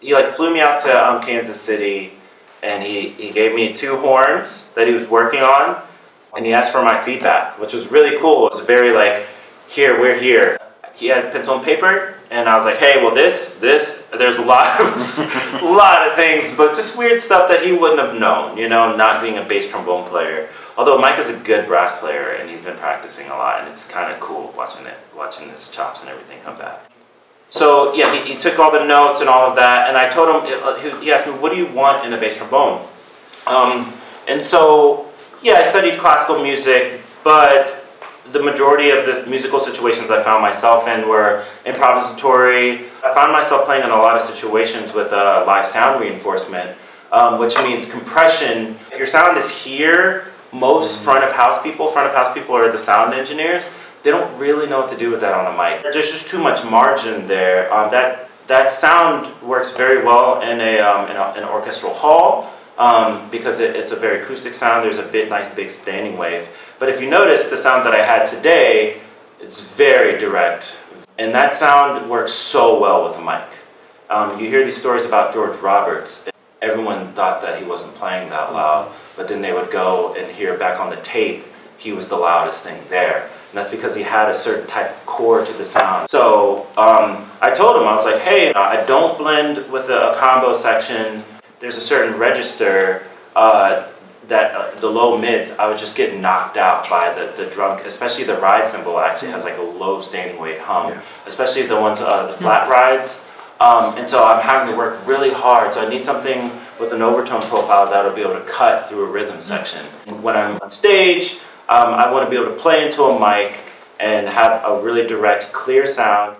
he like flew me out to Kansas City, and he gave me 2 horns that he was working on, and he asked for my feedback, which was really cool. It was very like, here, we're here. He had pencil and paper, and I was like, hey, well this, there's a lot of things, but just weird stuff that he wouldn't have known, you know, not being a bass trombone player. Although Mike is a good brass player, and he's been practicing a lot, and it's kind of cool watching his chops and everything come back. So yeah, he took all the notes and all of that, and I told him, he asked me, what do you want in a bass trombone? And so, yeah, I studied classical music, but the majority of the musical situations I found myself in were improvisatory. I found myself playing in a lot of situations with live sound reinforcement, which means compression. If your sound is here, most front of house people are the sound engineers. They don't really know what to do with that on a mic. There's just too much margin there. That sound works very well in an orchestral hall because it's a very acoustic sound. There's a nice big standing wave. But if you notice the sound that I had today, it's very direct. And that sound works so well with a mic. You hear these stories about George Roberts. Everyone thought that he wasn't playing that loud, but then they would go and hear back on the tape, he was the loudest thing there. And that's because he had a certain type of core to the sound. So I told him, I was like, hey, I don't blend with a combo section. There's a certain register that the low mids, I would just get knocked out by the drum, especially the ride cymbal actually has like a low standing weight hum, especially the ones, the flat rides. And so I'm having to work really hard, so I need something with an overtone profile that will be able to cut through a rhythm section. When I'm on stage, I want to be able to play into a mic and have a really direct, clear sound.